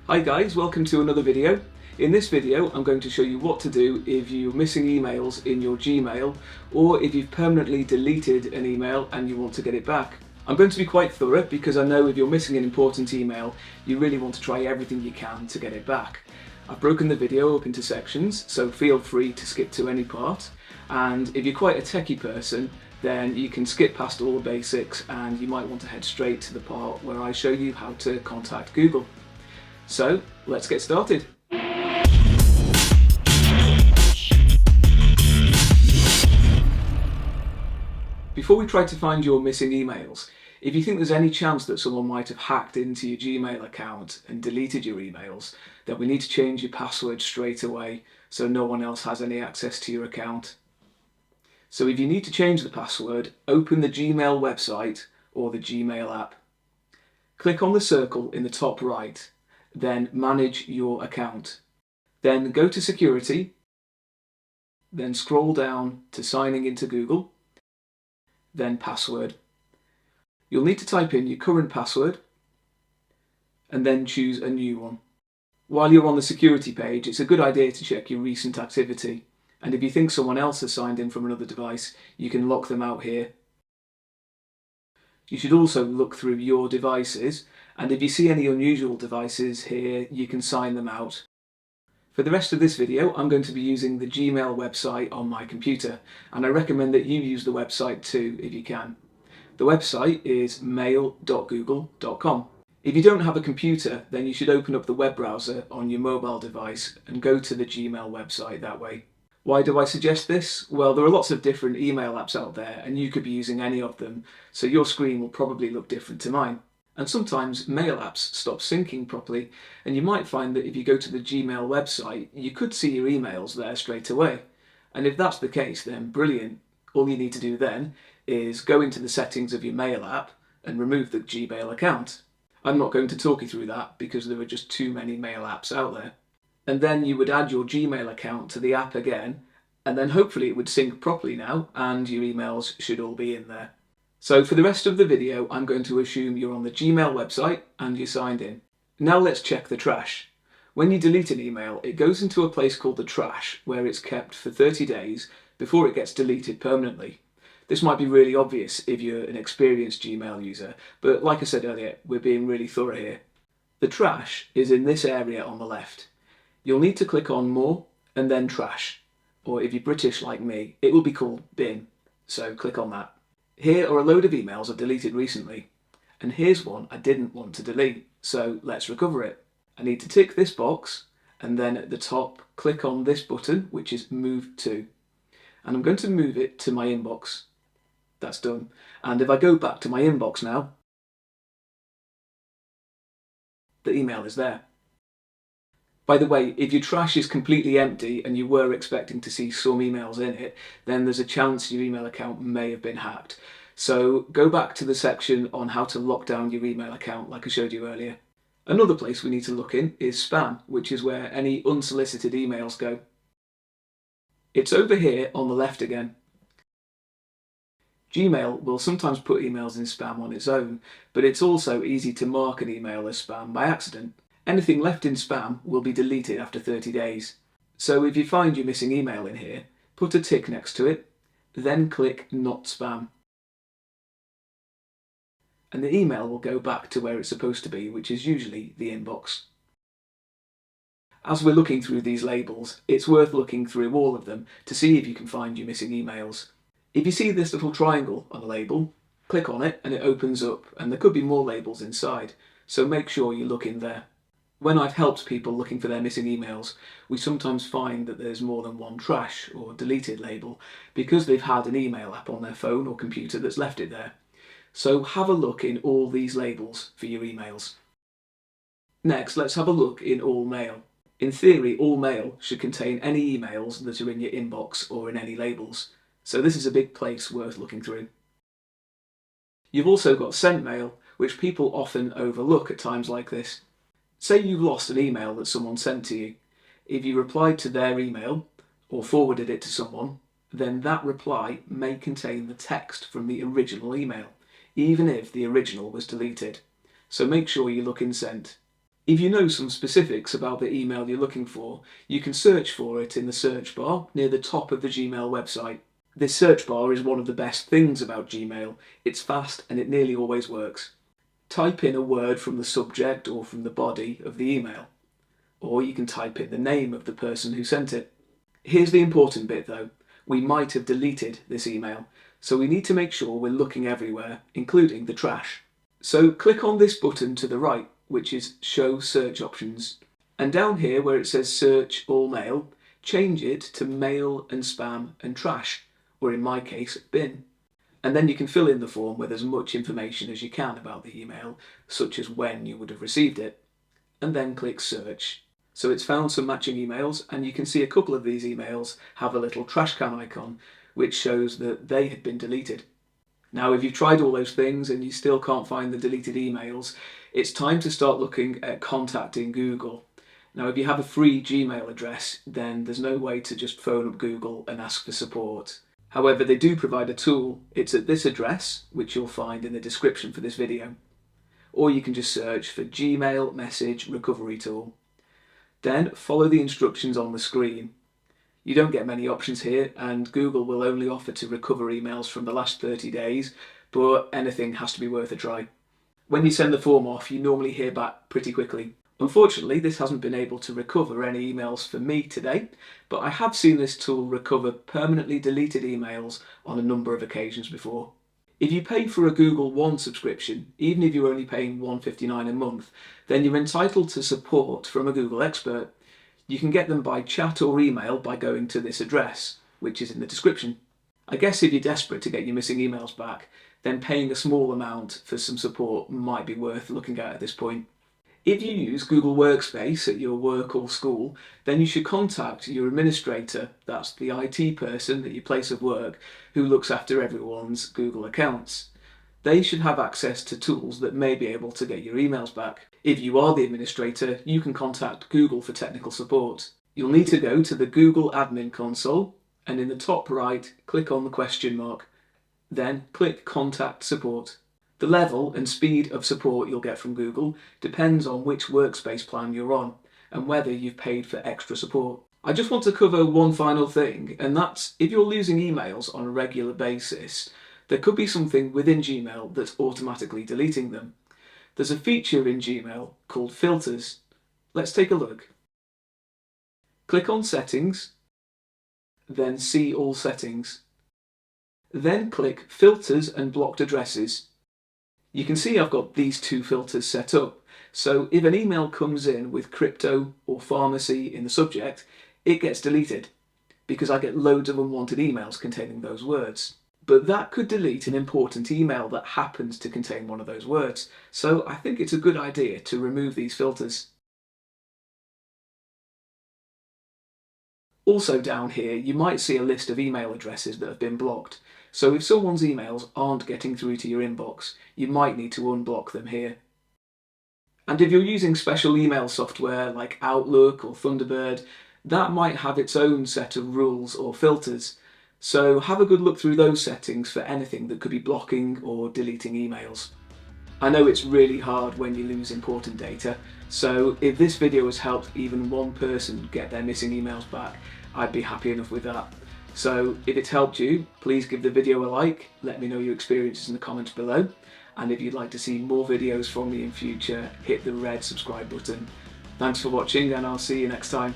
Hi guys, welcome to another video. In this video I'm going to show you what to do if you're missing emails in your Gmail or if you've permanently deleted an email and you want to get it back. I'm going to be quite thorough because I know if you're missing an important email you really want to try everything you can to get it back. I've broken the video up into sections, so feel free to skip to any part, and if you're quite a techie person then you can skip past all the basics and you might want to head straight to the part where I show you how to contact Google. So let's get started. Before we try to find your missing emails, if you think there's any chance that someone might have hacked into your Gmail account and deleted your emails, then we need to change your password straight away so no one else has any access to your account. So if you need to change the password, open the Gmail website or the Gmail app. Click on the circle in the top right, then manage your account. Then go to security, then scroll down to signing into Google, then password. You'll need to type in your current password and then choose a new one. While you're on the security page, it's a good idea to check your recent activity, and if you think someone else has signed in from another device, you can lock them out here. You should also look through your devices, and if you see any unusual devices here, you can sign them out. For the rest of this video, I'm going to be using the Gmail website on my computer, and I recommend that you use the website too if you can. The website is mail.google.com. If you don't have a computer, then you should open up the web browser on your mobile device and go to the Gmail website that way. Why do I suggest this? Well, there are lots of different email apps out there and you could be using any of them, so your screen will probably look different to mine. And sometimes mail apps stop syncing properly, and you might find that if you go to the Gmail website, you could see your emails there straight away. And if that's the case, then brilliant. All you need to do then is go into the settings of your mail app and remove the Gmail account. I'm not going to talk you through that because there are just too many mail apps out there. And then you would add your Gmail account to the app again, and then hopefully it would sync properly now and your emails should all be in there. So for the rest of the video, I'm going to assume you're on the Gmail website and you're signed in. Now let's check the trash. When you delete an email, it goes into a place called the trash, where it's kept for 30 days before it gets deleted permanently. This might be really obvious if you're an experienced Gmail user, but like I said earlier, we're being really thorough here. The trash is in this area on the left. You'll need to click on More and then Trash, or if you're British like me, it will be called Bin, so click on that. Here are a load of emails I've deleted recently, and here's one I didn't want to delete, so let's recover it. I need to tick this box, and then at the top click on this button, which is Move To, and I'm going to move it to my inbox. That's done, and if I go back to my inbox now, the email is there. By the way, if your trash is completely empty and you were expecting to see some emails in it, then there's a chance your email account may have been hacked. So go back to the section on how to lock down your email account like I showed you earlier. Another place we need to look in is spam, which is where any unsolicited emails go. It's over here on the left again. Gmail will sometimes put emails in spam on its own, but it's also easy to mark an email as spam by accident. Anything left in spam will be deleted after 30 days. So if you find your missing email in here, put a tick next to it, then click Not Spam. And the email will go back to where it's supposed to be, which is usually the inbox. As we're looking through these labels, it's worth looking through all of them to see if you can find your missing emails. If you see this little triangle on a label, click on it and it opens up, and there could be more labels inside, so make sure you look in there. When I've helped people looking for their missing emails, we sometimes find that there's more than one trash or deleted label because they've had an email app on their phone or computer that's left it there. So have a look in all these labels for your emails. Next, let's have a look in all mail. In theory, all mail should contain any emails that are in your inbox or in any labels, so this is a big place worth looking through. You've also got sent mail, which people often overlook at times like this. Say you've lost an email that someone sent to you. If you replied to their email or forwarded it to someone, then that reply may contain the text from the original email, even if the original was deleted. So make sure you look in sent. If you know some specifics about the email you're looking for, you can search for it in the search bar near the top of the Gmail website. This search bar is one of the best things about Gmail. It's fast and it nearly always works. Type in a word from the subject or from the body of the email, or you can type in the name of the person who sent it. Here's the important bit though. We might have deleted this email, so we need to make sure we're looking everywhere, including the trash. So click on this button to the right, which is Show Search Options. And down here where it says Search All Mail, change it to Mail and Spam and Trash, or in my case, Bin. And then you can fill in the form with as much information as you can about the email, such as when you would have received it. And then click Search. So it's found some matching emails, and you can see a couple of these emails have a little trash can icon, which shows that they had been deleted. Now, if you've tried all those things and you still can't find the deleted emails, it's time to start looking at contacting Google. Now, if you have a free Gmail address, then there's no way to just phone up Google and ask for support. However, they do provide a tool. It's at this address, which you'll find in the description for this video. Or you can just search for Gmail Message Recovery Tool. Then follow the instructions on the screen. You don't get many options here, and Google will only offer to recover emails from the last 30 days, but anything has to be worth a try. When you send the form off, you normally hear back pretty quickly. Unfortunately, this hasn't been able to recover any emails for me today, but I have seen this tool recover permanently deleted emails on a number of occasions before. If you pay for a Google One subscription, even if you're only paying $1.59 a month, then you're entitled to support from a Google expert. You can get them by chat or email by going to this address, which is in the description. I guess if you're desperate to get your missing emails back, then paying a small amount for some support might be worth looking at this point. If you use Google Workspace at your work or school, then you should contact your administrator, that's the IT person at your place of work, who looks after everyone's Google accounts. They should have access to tools that may be able to get your emails back. If you are the administrator, you can contact Google for technical support. You'll need to go to the Google Admin Console, and in the top right, click on the question mark. Then click Contact Support. The level and speed of support you'll get from Google depends on which Workspace plan you're on and whether you've paid for extra support. I just want to cover one final thing, and that's if you're losing emails on a regular basis, there could be something within Gmail that's automatically deleting them. There's a feature in Gmail called filters. Let's take a look. Click on Settings, then See All Settings. Then click Filters and Blocked Addresses. You can see I've got these two filters set up, so if an email comes in with crypto or pharmacy in the subject, it gets deleted, because I get loads of unwanted emails containing those words. But that could delete an important email that happens to contain one of those words, so I think it's a good idea to remove these filters. Also down here, you might see a list of email addresses that have been blocked. So if someone's emails aren't getting through to your inbox, you might need to unblock them here. And if you're using special email software like Outlook or Thunderbird, that might have its own set of rules or filters. So have a good look through those settings for anything that could be blocking or deleting emails. I know it's really hard when you lose important data, so if this video has helped even one person get their missing emails back, I'd be happy enough with that. So if it's helped you, please give the video a like, let me know your experiences in the comments below, and if you'd like to see more videos from me in future, hit the red subscribe button. Thanks for watching, and I'll see you next time.